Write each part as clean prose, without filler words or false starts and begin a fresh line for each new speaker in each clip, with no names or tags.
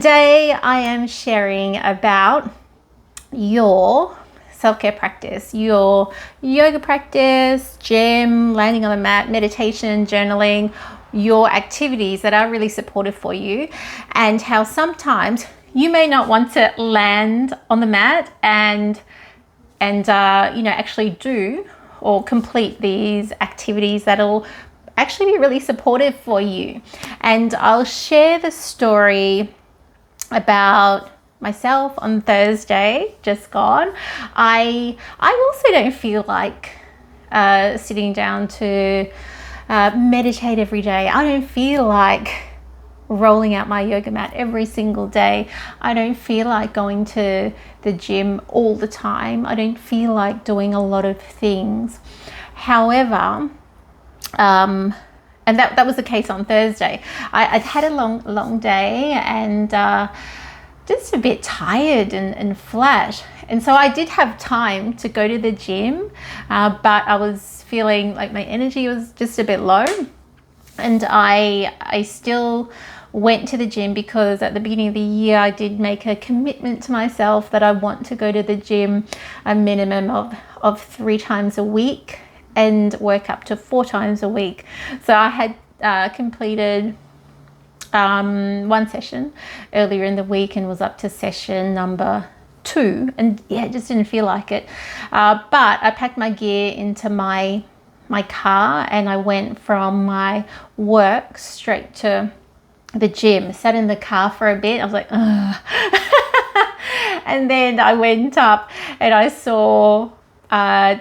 Today I am sharing about your self-care practice, your yoga practice, gym, landing on the mat, meditation, journaling, your activities that are really supportive for you, and how sometimes you may not want to land on the mat and actually do or complete these activities that'll actually be really supportive for you. And I'll share the story about myself on Thursday, just gone. I also don't feel like sitting down to meditate every day. I don't feel like rolling out my yoga mat every single day. I don't feel like going to the gym all the time. I don't feel like doing a lot of things. However, and that was the case on Thursday. I'd had a long day and just a bit tired and flat. And so I did have time to go to the gym, but I was feeling like my energy was just a bit low. And I still went to the gym because at the beginning of the year I did make a commitment to myself that I want to go to the gym a minimum of 3 times a week and work up to 4 times a week. So I had completed one session earlier in the week and was up to session number 2, and yeah, just didn't feel like it. But I packed my gear into my car and I went from my work straight to the gym. Sat in the car for a bit. I was like, ugh. And then I went up and I saw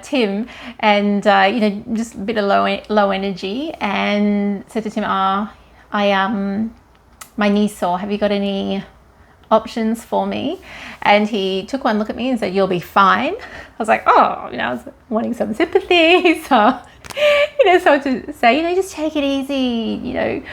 Tim, and just a bit of low energy, and said to Tim, my knee's sore, have you got any options for me? And he took one look at me and said, you'll be fine. I was like, I was wanting some sympathy. So so to say, just take it easy,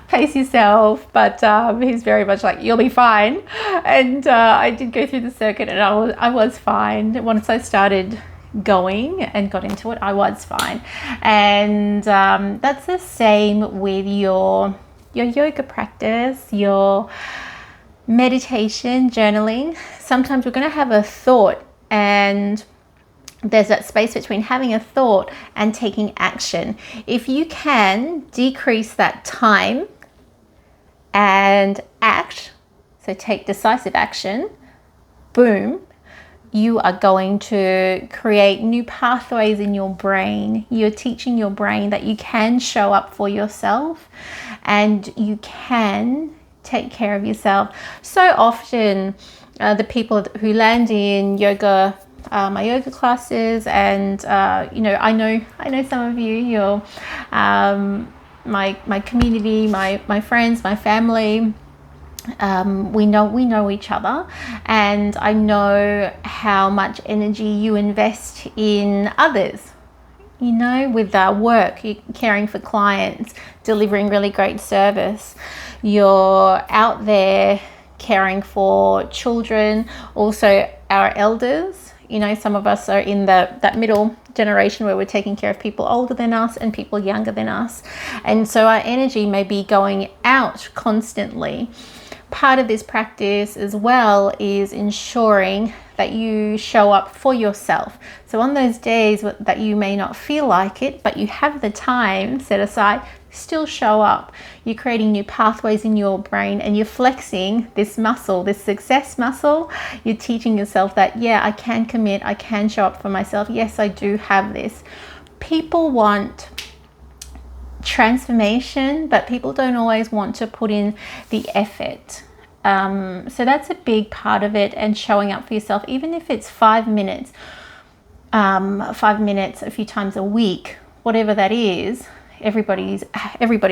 pace yourself. But he's very much like, you'll be fine. And I did go through the circuit and I was fine. Once I started going and got into it, I was fine. And that's the same with your yoga practice, your meditation, journaling. Sometimes we're going to have a thought, and there's that space between having a thought and taking action. If you can decrease that time and act, so take decisive action, boom, you are going to create new pathways in your brain. You're teaching your brain that you can show up for yourself and you can take care of yourself. So often the people who land in yoga, my yoga classes, and I know some of you're my community, my friends, my family. We know each other, and I know how much energy you invest in others. With work, you're caring for clients, delivering really great service. You're out there caring for children, also our elders. Some of us are in that middle generation where we're taking care of people older than us and people younger than us. And so our energy may be going out constantly. Part of this practice as well is ensuring that you show up for yourself. So on those days that you may not feel like it, but you have the time set aside, still show up. You're creating new pathways in your brain and you're flexing this muscle, this success muscle. You're teaching yourself that, yeah, I can commit, I can show up for myself. Yes, I do have this. People want transformation, but people don't always want to put in the effort. So that's a big part of it, and showing up for yourself, even if it's 5 minutes, 5 minutes a few times a week, whatever that is. Everybody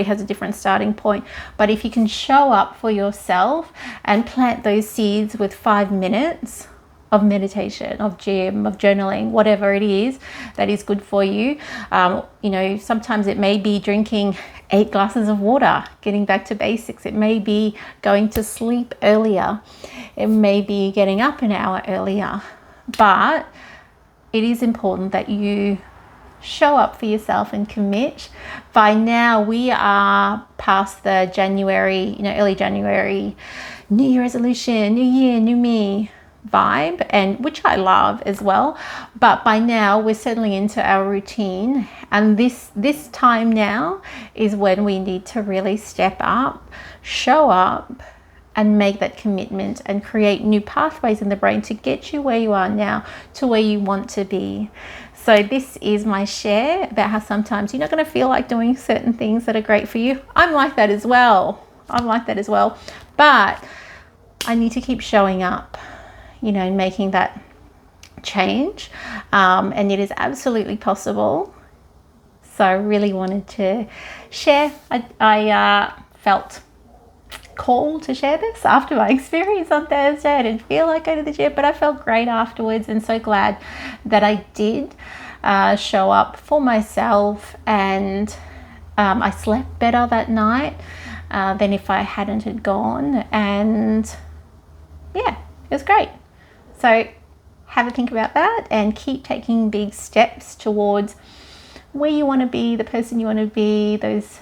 has a different starting point, but if you can show up for yourself and plant those seeds with 5 minutes of meditation, of gym, of journaling, whatever it is that is good for you. Sometimes it may be drinking 8 glasses of water, getting back to basics. It may be going to sleep earlier. It may be getting up an hour earlier. But it is important that you show up for yourself and commit. By now we are past the January, early January New Year resolution, new year, new me vibe, and which I love as well. But by now we're settling into our routine, and this time now is when we need to really step up, show up, and make that commitment and create new pathways in the brain to get you where you are now to where you want to be. So this is my share about how sometimes you're not going to feel like doing certain things that are great for you. I'm like that as well. But I need to keep showing up, making that change. And it is absolutely possible. So I really wanted to share. I felt called to share this after my experience on Thursday. I didn't feel like going to the gym, but I felt great afterwards, and so glad that I did show up for myself. And I slept better that night than if I hadn't had gone. And yeah, it was great. So have a think about that and keep taking big steps towards where you want to be, the person you want to be, those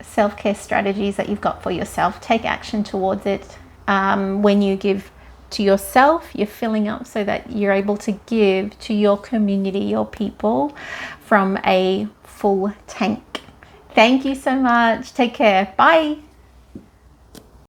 self-care strategies that you've got for yourself. Take action towards it. When you give to yourself, you're filling up so that you're able to give to your community, your people, from a full tank. Thank you so much. Take care. Bye.